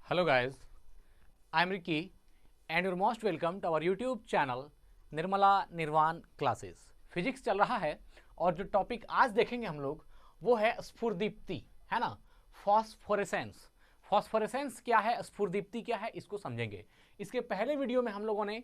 Hello guys, I am Ricky and you're most welcome to our YouTube channel Nirmala निर्वाण classes. Physics चल रहा है और जो टॉपिक आज देखेंगे हम लोग वो है स्फुरदीप्ति, है ना, फॉस्फोरेसेंस। फॉस्फोरेसेंस क्या है, स्फुरदीप्ति क्या है, इसको समझेंगे। इसके पहले वीडियो में हम लोगों ने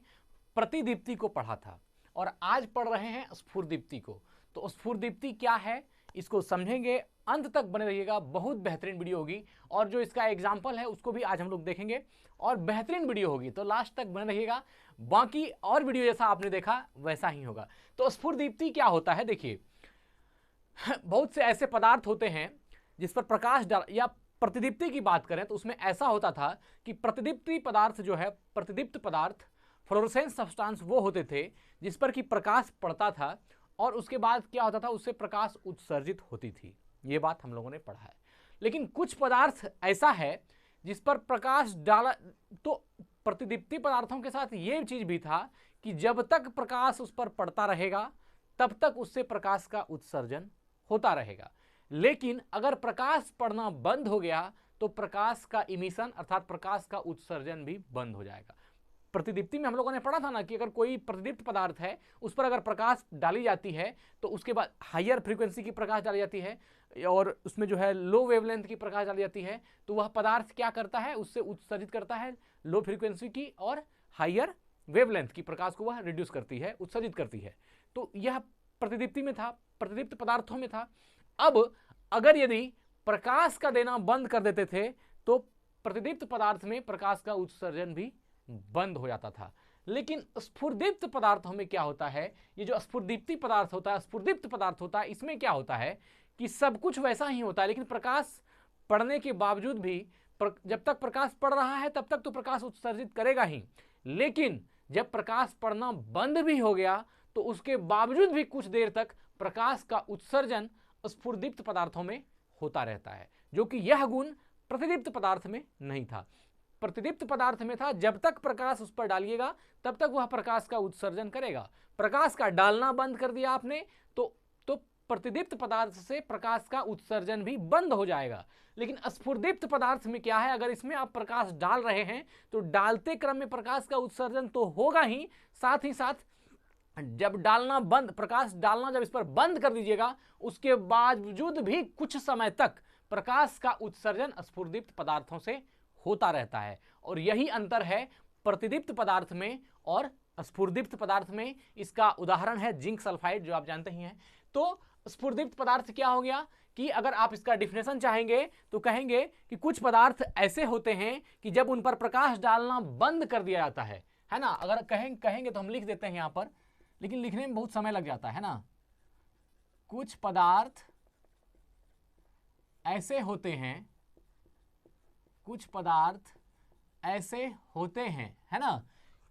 प्रतिदीप्ति को पढ़ा था और आज पढ़ रहे हैं स्फुरदीप्ति को। तो स्फुरदीप्ति क्या है इसको समझेंगे, अंत तक बने रहिएगा, बहुत बेहतरीन वीडियो होगी। और जो इसका एग्जाम्पल है उसको भी आज हम लोग देखेंगे और बेहतरीन वीडियो होगी, तो लास्ट तक बने रहिएगा। बाकी और वीडियो जैसा आपने देखा वैसा ही होगा। तो स्फुरदीप्ति क्या होता है, देखिए बहुत से ऐसे पदार्थ होते हैं जिस पर प्रकाश डाल, या प्रतिदीप्ति की बात करें तो उसमें ऐसा होता था कि प्रतिदीप्ति पदार्थ जो है, प्रतिदीप्त पदार्थ, फ्लोरोसेंट सब्सटेंस वो होते थे जिस पर कि प्रकाश पड़ता था और उसके बाद क्या होता था, उससे प्रकाश उत्सर्जित होती थी। ये बात हम लोगों ने पढ़ा है। लेकिन कुछ पदार्थ ऐसा है जिस पर प्रकाश डाला, तो प्रतिदीप्ति पदार्थों के साथ ये चीज भी था कि जब तक प्रकाश उस पर पड़ता रहेगा तब तक उससे प्रकाश का उत्सर्जन होता रहेगा। लेकिन अगर प्रकाश पड़ना बंद हो गया तो प्रकाश का इमिशन अर्थात प्रकाश का उत्सर्जन भी बंद हो जाएगा। प्रतिदीप्ति में हम लोगों ने पढ़ा था ना कि अगर कोई प्रतिदीप्त पदार्थ है उस पर अगर प्रकाश डाली जाती है तो उसके बाद हायर फ्रीक्वेंसी की प्रकाश डाली जाती है और उसमें जो है लो वेवलेंथ की प्रकाश डाली जाती है, तो वह पदार्थ क्या करता है, उससे उत्सर्जित करता है लो फ्रीक्वेंसी की और हायर वेवलेंथ की प्रकाश को वह रिड्यूस करती है, उत्सर्जित करती है। तो यह प्रतिदीप्ति में था, प्रतिदीप्त पदार्थों में था। अब अगर यदि प्रकाश का देना बंद कर देते थे तो प्रतिदीप्त पदार्थ में प्रकाश का उत्सर्जन भी बंद हो जाता था। लेकिन स्फुरदीप्त पदार्थों में क्या होता है, ये जो स्फुरदीप्ति पदार्थ होता है, स्फुरदीप्त पदार्थ होता है, इसमें क्या होता है कि सब कुछ वैसा ही होता है, लेकिन प्रकाश पड़ने के बावजूद भी जब तक प्रकाश पड़ रहा है तब तक तो प्रकाश उत्सर्जित करेगा ही, लेकिन जब प्रकाश पड़ना बंद भी हो गया तो उसके बावजूद भी कुछ देर तक प्रकाश का उत्सर्जन स्फुरदीप्त पदार्थों में होता रहता है, जो कि यह गुण प्रतिदीप्त पदार्थ में नहीं था। प्रतिदीप्त पदार्थ में था जब तक प्रकाश उस पर डालिएगा तब तक वह प्रकाश का उत्सर्जन करेगा। प्रकाश का डालना बंद कर दिया आपने तो प्रतिदीप्त पदार्थ से प्रकाश का उत्सर्जन भी बंद हो जाएगा। लेकिन स्फुरदीप्त पदार्थ में क्या है, अगर इसमें आप प्रकाश डाल रहे हैं तो डालते क्रम में प्रकाश का उत्सर्जन तो होगा ही साथ जब डालना बंद, प्रकाश डालना जब इस पर बंद कर दीजिएगा उसके बावजूद भी कुछ समय तक प्रकाश का उत्सर्जन स्फुरदीप्त पदार्थों से होता रहता है। और यही अंतर है प्रतिदीप्त पदार्थ में और स्फुरदीप्त पदार्थ में। इसका उदाहरण है जिंक सल्फाइड, जो आप जानते ही हैं। तो स्फुरदीप्त पदार्थ क्या हो गया कि अगर आप इसका डिफिनेशन चाहेंगे तो कहेंगे कि कुछ पदार्थ ऐसे होते हैं कि जब उन पर प्रकाश डालना बंद कर दिया जाता है ना। अगर कहेंगे तो हम लिख देते हैं यहां पर, लेकिन लिखने में बहुत समय लग जाता है ना। कुछ पदार्थ ऐसे होते हैं, कुछ पदार्थ ऐसे होते हैं, है ना,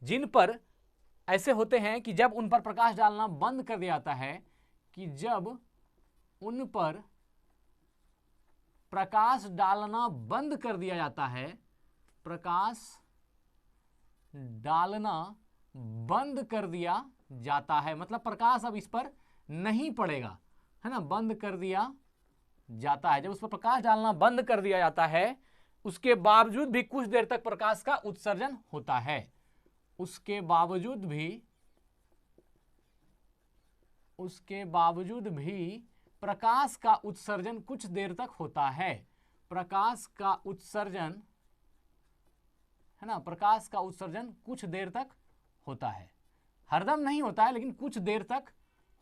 जिन पर ऐसे होते हैं कि जब उन पर प्रकाश डालना बंद कर दिया जाता है, कि जब उन पर प्रकाश डालना बंद कर दिया जाता है, प्रकाश डालना बंद कर दिया जाता है, मतलब प्रकाश अब इस पर नहीं पड़ेगा, है ना, बंद कर दिया जाता है। जब उस पर प्रकाश डालना बंद कर दिया जाता है उसके बावजूद भी कुछ देर तक प्रकाश का उत्सर्जन होता है, उसके बावजूद भी प्रकाश का उत्सर्जन कुछ देर तक होता है। प्रकाश का उत्सर्जन, है ना, प्रकाश का उत्सर्जन कुछ देर तक होता है, हरदम नहीं होता है लेकिन कुछ देर तक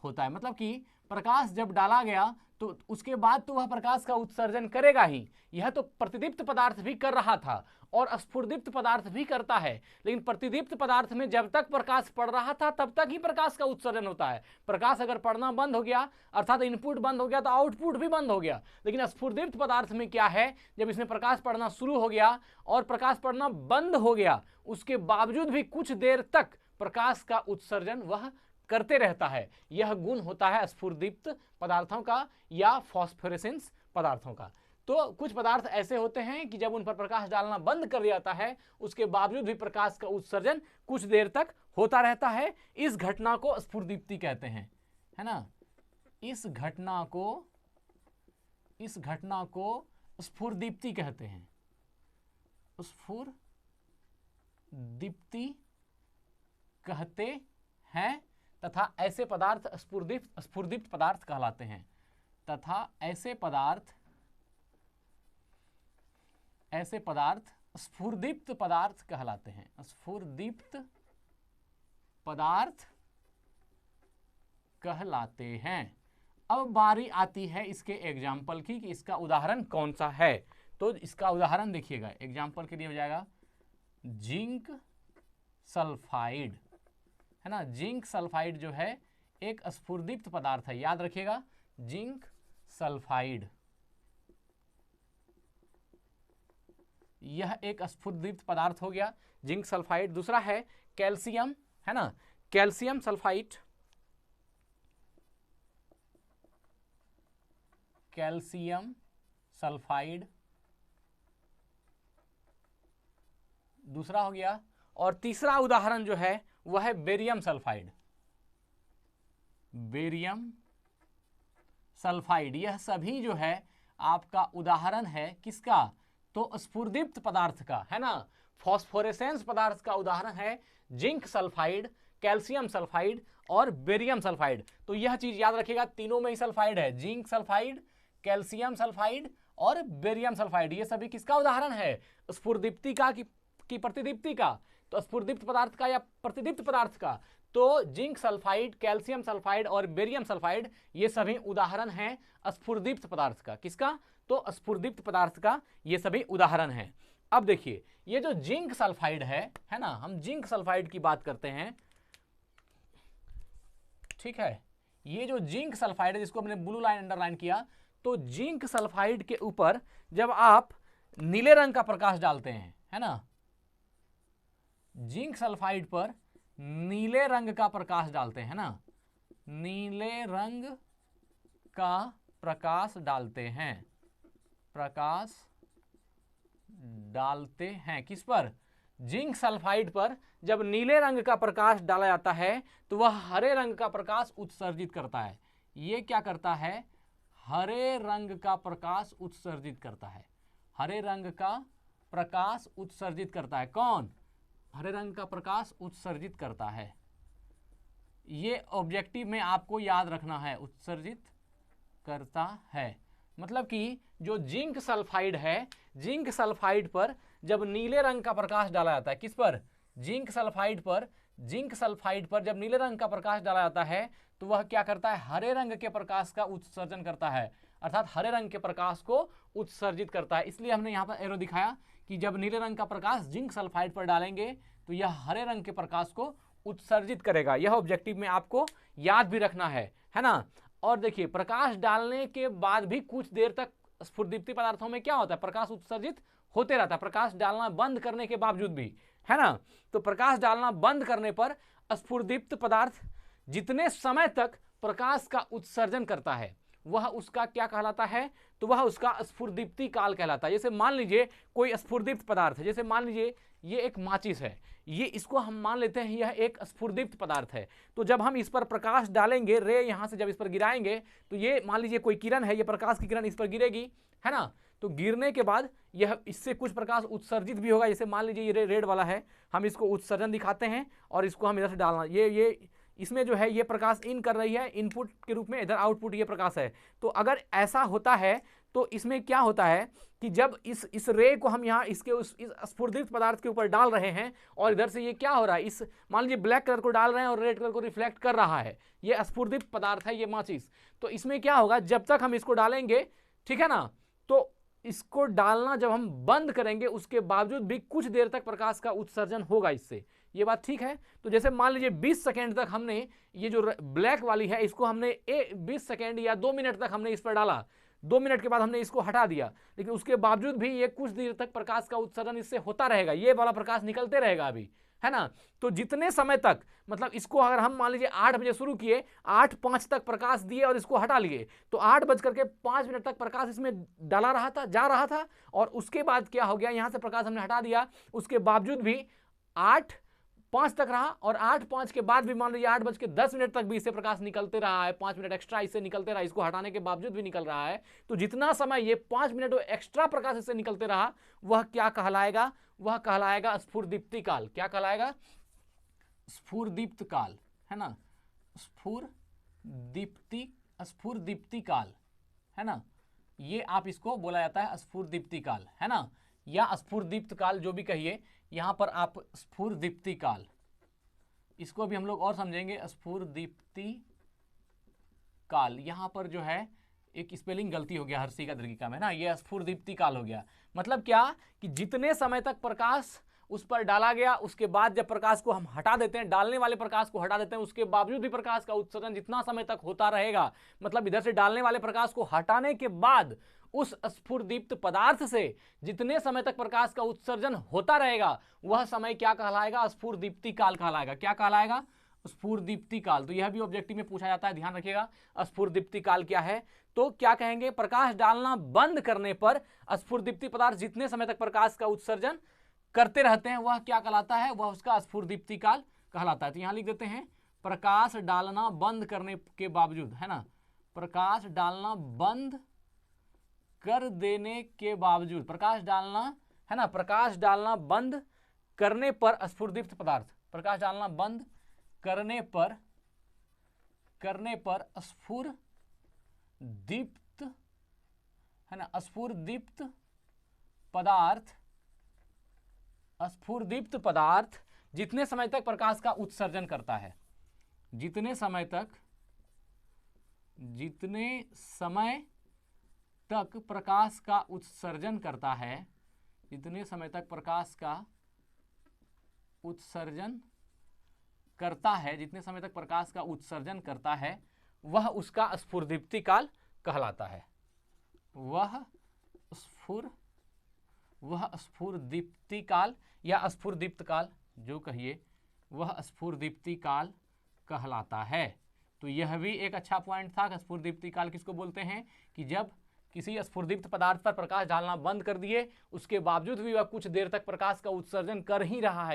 होता है। मतलब कि प्रकाश जब डाला गया तो उसके बाद तो वह प्रकाश का उत्सर्जन करेगा ही। यह तो प्रतिदीप्त पदार्थ भी कर रहा था और स्फुरदीप्त पदार्थ भी करता है, लेकिन प्रतिदीप्त पदार्थ में जब तक प्रकाश पड़ रहा था तब तक ही प्रकाश का उत्सर्जन होता है। प्रकाश अगर पड़ना बंद हो गया अर्थात इनपुट बंद हो गया तो आउटपुट भी बंद हो गया। लेकिन स्फुरदीप्त पदार्थ में क्या है, जब इसमें प्रकाश पड़ना शुरू हो गया और प्रकाश पड़ना बंद हो गया उसके बावजूद भी कुछ देर तक प्रकाश का उत्सर्जन वह करते रहता है। यह गुण होता है स्फुरदीप्त पदार्थों का या फॉस्फोरेसेंस पदार्थों का। तो कुछ पदार्थ ऐसे होते हैं कि जब उन पर प्रकाश डालना बंद कर दिया जाता है उसके बावजूद भी प्रकाश का उत्सर्जन कुछ देर तक होता रहता है। इस घटना को स्फुरदीप्ति कहते हैं, है ना। इस घटना को स्फुरदीप्ति कहते हैं। स्फुरदीप्ति कहते हैं तथा ऐसे पदार्थ स्फुरदीप्त पदार्थ कहलाते हैं, तथा ऐसे पदार्थ स्फुरदीप्त पदार्थ कहलाते हैं, स्फुरदीप्त पदार्थ कहलाते हैं। अब बारी आती है इसके एग्जाम्पल की कि इसका उदाहरण कौन सा है। तो इसका उदाहरण देखिएगा, एग्जाम्पल के लिए हो जाएगा जिंक सल्फाइड, है ना। जिंक सल्फाइड जो है एक स्फुरदीप्त पदार्थ है, याद रखिएगा, जिंक सल्फाइड यह एक स्फुरदीप्त पदार्थ हो गया, जिंक सल्फाइड। दूसरा है कैल्शियम, है ना, कैल्शियम सल्फाइड, कैल्शियम सल्फाइड दूसरा हो गया। और तीसरा उदाहरण जो है वह है बेरियम सल्फाइड, बेरियम सल्फाइड। यह सभी जो है आपका उदाहरण है किसका, तो स्फुरदीप्त पदार्थ का, है ना, फॉस्फोरेसेंस पदार्थ का उदाहरण है जिंक सल्फाइड, कैल्शियम सल्फाइड और बेरियम सल्फाइड। तो यह चीज याद रखिएगा, तीनों में ही सल्फाइड है, जिंक सल्फाइड, कैल्शियम सल्फाइड और बेरियम सल्फाइड। ये सभी किसका उदाहरण है, स्फुरदीप्ति का कि प्रतिदीप्ति का, तो स्फुरदीप्त पदार्थ का या प्रतिदीप्त पदार्थ का। तो जिंक सल्फाइड, कैल्शियम सल्फाइड और बेरियम सल्फाइड ये सभी उदाहरण हैं स्फुरदीप्त पदार्थ का। किसका, तो स्फुरदीप्त पदार्थ का ये सभी उदाहरण हैं। अब देखिए ये जो जिंक सल्फाइड है ना, हम जिंक सल्फाइड की बात करते हैं, ठीक है। ये जो जिंक सल्फाइड है जिसको हमने ब्लू लाइन अंडरलाइन किया, तो जिंक सल्फाइड के ऊपर जब आप नीले रंग का प्रकाश डालते हैं, है ना, जिंक सल्फाइड पर नीले रंग का प्रकाश डालते हैं ना, नीले रंग का प्रकाश डालते हैं, प्रकाश डालते हैं किस पर, जिंक सल्फाइड पर। जब नीले रंग का प्रकाश डाला जाता है तो वह हरे रंग का प्रकाश उत्सर्जित करता है। ये क्या करता है, हरे रंग का प्रकाश उत्सर्जित करता है, हरे रंग का प्रकाश उत्सर्जित करता है। कौन, हरे रंग का प्रकाश उत्सर्जित करता है। ये ऑब्जेक्टिव में आपको याद रखना है, उत्सर्जित करता है। मतलब कि जो जिंक सल्फाइड है, जिंक सल्फाइड पर जब नीले रंग का प्रकाश डाला जाता है, किस पर, जिंक सल्फाइड पर, जिंक सल्फाइड पर जब नीले रंग का प्रकाश डाला जाता है तो वह क्या करता है, हरे रंग के प्रकाश का उत्सर्जन करता है, अर्थात हरे रंग के प्रकाश को उत्सर्जित करता है। इसलिए हमने यहाँ पर एरो दिखाया कि जब नीले रंग का प्रकाश जिंक सल्फाइड पर डालेंगे तो यह हरे रंग के प्रकाश को उत्सर्जित करेगा। यह ऑब्जेक्टिव में आपको याद भी रखना है ना। और देखिए प्रकाश डालने के बाद भी कुछ देर तक स्फुरदीप्ति पदार्थों में क्या होता है, प्रकाश उत्सर्जित होते रहता है, प्रकाश डालना बंद करने के बावजूद भी, है ना। तो प्रकाश डालना बंद करने पर स्फुरदीप्त पदार्थ जितने समय तक प्रकाश का उत्सर्जन करता है वह उसका क्या कहलाता है, तो वह उसका स्फुरदीप्ति काल कहलाता है। जैसे मान लीजिए कोई स्फुरदीप्त पदार्थ है, जैसे मान लीजिए ये एक माचिस है, ये इसको हम मान लेते हैं यह एक स्फुरदीप्त पदार्थ है। तो जब हम इस पर प्रकाश डालेंगे, रे यहाँ से जब इस पर गिराएंगे तो ये मान लीजिए कोई किरण है, ये प्रकाश की किरण इस पर गिरेगी, है ना। तो गिरने के बाद यह इससे कुछ प्रकाश उत्सर्जित भी होगा। जैसे मान लीजिए ये रेड वाला है, हम इसको उत्सर्जन दिखाते हैं और इसको हम इधर से डालना, ये इसमें जो है ये प्रकाश इन कर रही है इनपुट के रूप में, इधर आउटपुट ये प्रकाश है। तो अगर ऐसा होता है तो इसमें क्या होता है कि जब इस रे को हम यहाँ इसके इस स्फुरदीप्त पदार्थ के ऊपर डाल रहे हैं और इधर से ये क्या हो रहा है, इस मान लीजिए ब्लैक कलर को डाल रहे हैं और रेड कलर को रिफ्लेक्ट कर रहा है, ये स्फुरदीप्त पदार्थ है, ये माचिस। तो इसमें क्या होगा, जब तक हम इसको डालेंगे, ठीक है ना, तो इसको डालना जब हम बंद करेंगे उसके बावजूद भी कुछ देर तक प्रकाश का उत्सर्जन होगा इससे, ये बात ठीक है। तो जैसे मान लीजिए 20 सेकेंड तक हमने ये जो ब्लैक वाली है इसको हमने 20 सेकेंड या 2 मिनट तक हमने इस पर डाला, 2 मिनट के बाद हमने इसको हटा दिया, लेकिन उसके बावजूद भी ये कुछ देर तक प्रकाश का उत्सर्जन इससे होता रहेगा, ये वाला प्रकाश निकलते रहेगा अभी, है ना। तो जितने समय तक, मतलब इसको अगर हम मान लीजिए 8 बजे शुरू किए, 8:05 तक प्रकाश दिए और इसको हटा लिए, तो 8:05 तक प्रकाश इसमें डाला रहा था, जा रहा था, और उसके बाद क्या हो गया, यहाँ से प्रकाश हमने हटा दिया, उसके बावजूद भी 5 तक रहा और 8:05 के बाद भी मान लीजिए 8:10 तक भी इससे प्रकाश निकलते रहा है, 5 मिनट एक्स्ट्रा इससे निकलते रहा, इसको हटाने के बावजूद भी निकल रहा है, तो जितना समय ये 5 मिनट एक्स्ट्रा प्रकाश इससे निकलते रहा वह क्या कहलाएगा? वह कहलाएगा स्फुरदीप्ति काल। क्या कहलाएगा? स्फुरदीप्त काल, है ना, स्फुरदीप्ति काल, है ना, ये आप इसको बोला जाता है स्फुरदीप्ति काल, है ना, या स्फुरदीप्त काल जो भी कहिए। यहां पर आप स्फुरदीप्ति काल, इसको भी हम लोग और समझेंगे, स्फुरदीप्ति काल। यहां पर जो है एक स्पेलिंग गलती हो गया हर्षिका दीर्घिका में ना, ये स्फुरदीप्ति काल हो गया। मतलब क्या कि जितने समय तक प्रकाश उस पर डाला गया, उसके बाद जब प्रकाश को हम हटा देते हैं, डालने वाले प्रकाश को हटा देते हैं, उसके बावजूद भी प्रकाश का उत्सर्जन जितना समय तक होता रहेगा, मतलब इधर से डालने वाले प्रकाश को हटाने के बाद उस स्फुरदीप्त पदार्थ से जितने समय तक प्रकाश का उत्सर्जन होता रहेगा वह समय क्या कहलाएगा? स्फुरदीप्ति काल कहलाएगा। क्या कहलाएगा? स्फुरदीप्ति काल। तो यह भी ऑब्जेक्टिव में पूछा जाता है, ध्यान रखिएगा। स्फुरदीप्ति काल क्या है? तो क्या कहेंगे? प्रकाश डालना बंद करने पर स्फुरदीप्ति पदार्थ जितने समय तक प्रकाश का उत्सर्जन करते रहते हैं वह क्या कहलाता है? वह उसका स्फुरदीप्ति काल कहलाता है। तो यहां लिख देते हैं प्रकाश डालना बंद करने के बावजूद, है ना, प्रकाश डालना बंद कर देने के बावजूद, प्रकाश डालना, है ना, प्रकाश डालना बंद करने पर स्फुरदीप्त पदार्थ, प्रकाश डालना बंद करने पर स्फुरदीप्त, है ना, स्फुरदीप्त पदार्थ जितने समय तक प्रकाश का उत्सर्जन करता है, जितने समय तक प्रकाश का उत्सर्जन करता है, जितने समय तक प्रकाश का उत्सर्जन करता है, जितने समय तक प्रकाश का उत्सर्जन करता है वह उसका स्फुरदीप्ति काल कहलाता है। वह स्फुरदीप्ति काल या स्फुरदीप्त काल जो कहिए, वह स्फुरदीप्ति काल कहलाता है। तो यह भी एक अच्छा पॉइंट था। स्फुरदीप्ति काल किसको बोलते हैं? कि जब किसी स्फुरदीप्त पदार्थ पर प्रकाश डालना बंद कर दिए, उसके बावजूद भी वह कुछ देर तक प्रकाश का उत्सर्जन कर ही रहा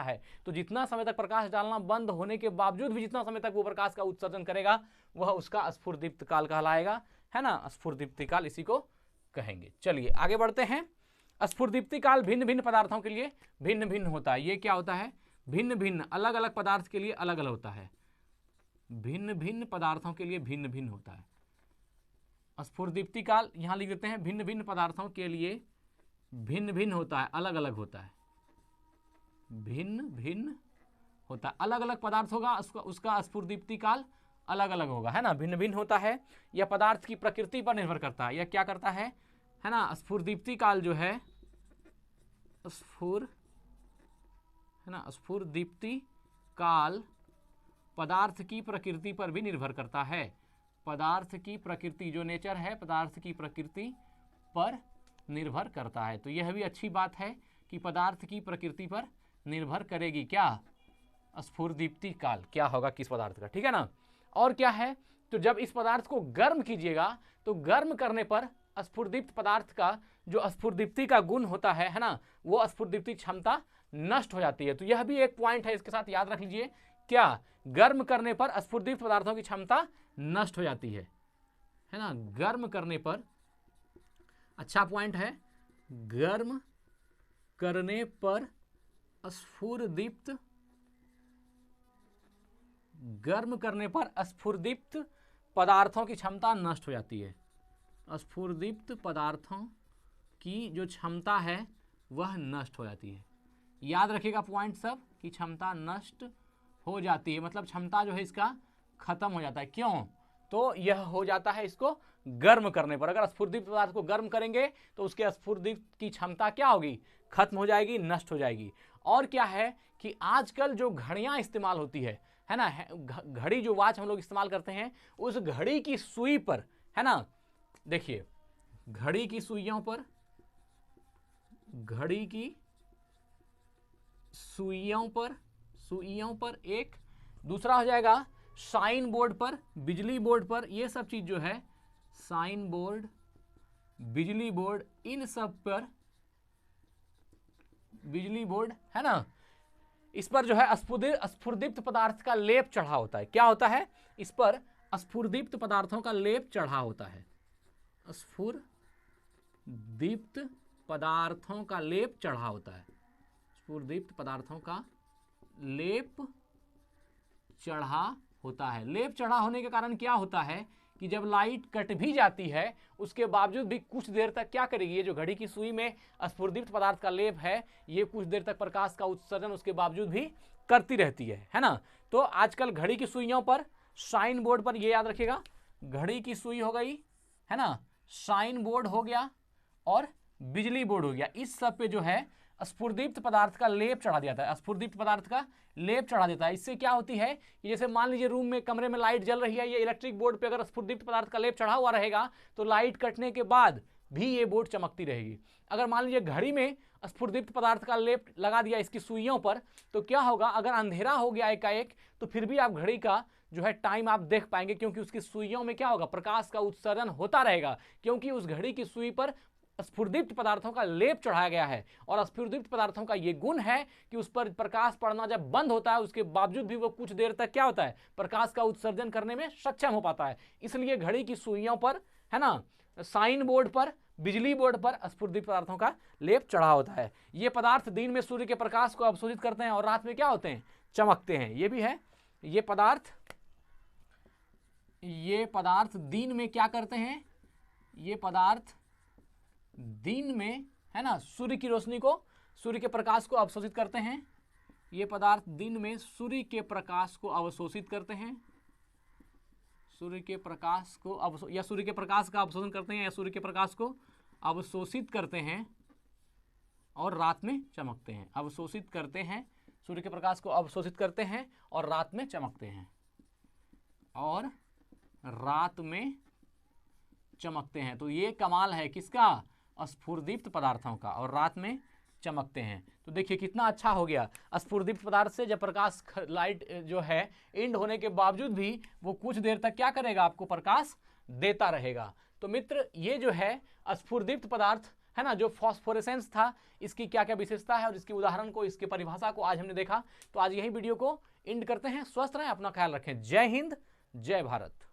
है। तो जितना समय तक प्रकाश डालना बंद होने के बावजूद भी जितना समय तक वो प्रकाश का उत्सर्जन करेगा वह उसका स्फुरदीप्त काल कहलाएगा, है ना, स्फुरदीप्ति काल इसी को कहेंगे। चलिए आगे बढ़ते हैं। स्फुरदीप्ति काल भिन्न भिन्न पदार्थों के लिए भिन्न भिन्न होता है। ये क्या होता है? भिन्न भिन्न, अलग अलग पदार्थ के लिए अलग अलग होता है, भिन्न भिन्न पदार्थों के लिए भिन्न भिन्न होता है। स्फुरदीप्ति काल यहां लिख देते हैं भिन्न भिन्न पदार्थों के लिए भिन्न भिन्न होता है, अलग अलग होता है, भिन्न भिन्न होता है, अलग अलग पदार्थ होगा, उसका स्फुरदीप्ति काल अलग अलग होगा, है ना, भिन्न भिन्न होता है। यह पदार्थ की प्रकृति पर निर्भर करता है। यह क्या करता है ना, स्फुरदीप्ति काल जो है, स्फुरदीप्ति काल पदार्थ की प्रकृति पर भी निर्भर करता है। पदार्थ की प्रकृति जो नेचर है, पदार्थ की प्रकृति पर निर्भर करता है। तो यह भी अच्छी बात है कि पदार्थ की प्रकृति पर निर्भर करेगी क्या? स्फुरदीप्ति काल क्या होगा किस पदार्थ का, ठीक है ना। और क्या है? तो जब इस पदार्थ को गर्म कीजिएगा तो गर्म करने पर स्फुरदीप्त पदार्थ का जो स्फुरदीप्ति का गुण होता है ना, वो स्फुरदीप्ति क्षमता नष्ट हो जाती है। तो यह भी एक पॉइंट है, इसके साथ याद रख लीजिए। क्या? गर्म करने पर स्फुरदीप्त पदार्थों की क्षमता नष्ट हो जाती है ना, गर्म करने पर, अच्छा पॉइंट है, गर्म करने पर स्फुरदीप्त, गर्म करने पर स्फुरदीप्त पदार्थों की क्षमता नष्ट हो जाती है। स्फुरदीप्त पदार्थों की जो क्षमता है वह नष्ट हो जाती है। याद रखिएगा पॉइंट सब कि क्षमता नष्ट हो जाती है, मतलब क्षमता जो है इसका खत्म हो जाता है। क्यों? तो यह हो जाता है इसको गर्म करने पर। अगर स्फुरदीप्त पदार्थ को गर्म करेंगे तो उसके स्फुरदीप्त की क्षमता क्या होगी? खत्म हो जाएगी, नष्ट हो जाएगी। और क्या है कि आजकल जो घड़ियां इस्तेमाल होती है ना, घड़ी जो वॉच हम लोग इस्तेमाल करते हैं, उस घड़ी की सुई पर, है ना, देखिए घड़ी की सुइयों पर, घड़ी की सुइयों पर एक, दूसरा हो जाएगा साइन बोर्ड पर, बिजली बोर्ड पर, ये सब चीज जो है साइन बोर्ड, बिजली बोर्ड, इन सब पर, बिजली बोर्ड, है ना, इस पर जो है स्फुरदीप्त पदार्थ का लेप चढ़ा होता है। क्या होता है? इस पर स्फुरदीप्त पदार्थों का लेप चढ़ा होता है। स्फुरदीप्त पदार्थों का लेप चढ़ा होता है। स्फुरदीप्त पदार्थों का लेप चढ़ा होता है। लेप चढ़ा होने के कारण क्या होता है कि जब लाइट कट भी जाती है उसके बावजूद भी कुछ देर तक क्या करेगी, ये जो घड़ी की सुई में स्फुरदीप्त पदार्थ का लेप है, ये कुछ देर तक प्रकाश का उत्सर्जन उसके बावजूद भी करती रहती है ना। तो आजकल घड़ी की सुइयों पर, साइन बोर्ड पर, ये याद रखिएगा, घड़ी की सुई हो गई है ना, साइन बोर्ड हो गया और बिजली बोर्ड हो गया, इस सब पे जो है स्फुरदीप्त पदार्थ का लेप चढ़ा दिया था। स्फुरदीप्त पदार्थ का लेप चढ़ा देता है। इससे क्या होती है कि जैसे मान लीजिए रूम में, कमरे में लाइट जल रही है, ये इलेक्ट्रिक बोर्ड पे अगर स्फुरदीप्त पदार्थ का लेप चढ़ा हुआ रहेगा तो लाइट कटने के बाद भी ये बोर्ड चमकती रहेगी। अगर मान लीजिए घड़ी में स्फुरदीप्त पदार्थ का लेप लगा दिया इसकी सुइयों पर, तो क्या होगा, अगर अंधेरा हो गया एकाएक तो फिर भी आप घड़ी का जो है टाइम आप देख पाएंगे, क्योंकि उसकी सुइयों में क्या होगा, प्रकाश का उत्सर्जन होता रहेगा, क्योंकि उस घड़ी की सुई पर स्फुरदीप्त पदार्थों का लेप चढ़ाया गया है। और स्फुरदीप्त पदार्थों का यह गुण है कि उस पर प्रकाश पड़ना जब बंद होता है उसके बावजूद भी वो कुछ देर तक क्या होता है, प्रकाश का उत्सर्जन करने में सक्षम हो पाता है। इसलिए घड़ी की सुइयों पर, है ना, साइन बोर्ड पर, बिजली बोर्ड पर स्फुरदीप्त पदार्थों का लेप चढ़ा होता है। ये पदार्थ दिन में सूर्य के प्रकाश को अवशोषित करते हैं और रात में क्या होते हैं, चमकते हैं। ये भी है, ये पदार्थ दिन में क्या करते हैं, ये पदार्थ दिन में, है ना, सूर्य की रोशनी को, सूर्य के प्रकाश को अवशोषित करते हैं। ये पदार्थ दिन में सूर्य के प्रकाश को अवशोषित करते हैं, सूर्य के प्रकाश को या सूर्य के प्रकाश का अवशोषण करते हैं, या सूर्य के प्रकाश को अवशोषित करते हैं और रात में चमकते हैं। अवशोषित करते हैं, सूर्य के प्रकाश को अवशोषित करते हैं और रात में चमकते हैं, और रात में चमकते हैं। तो ये कमाल है किसका, स्फुरदीप्त पदार्थों का, और रात में चमकते हैं। तो देखिए कितना अच्छा हो गया, स्फुरदीप्त पदार्थ से जब प्रकाश, लाइट जो है एंड होने के बावजूद भी वो कुछ देर तक क्या करेगा, आपको प्रकाश देता रहेगा। तो मित्र, ये जो है स्फुरदीप्त पदार्थ है ना, जो फॉस्फोरेसेंस था, इसकी क्या क्या विशेषता है और इसकी उदाहरण को, इसकी परिभाषा को आज हमने देखा। तो आज यही वीडियो को एंड करते हैं। स्वस्थ रहें, अपना ख्याल रखें। जय हिंद, जय भारत।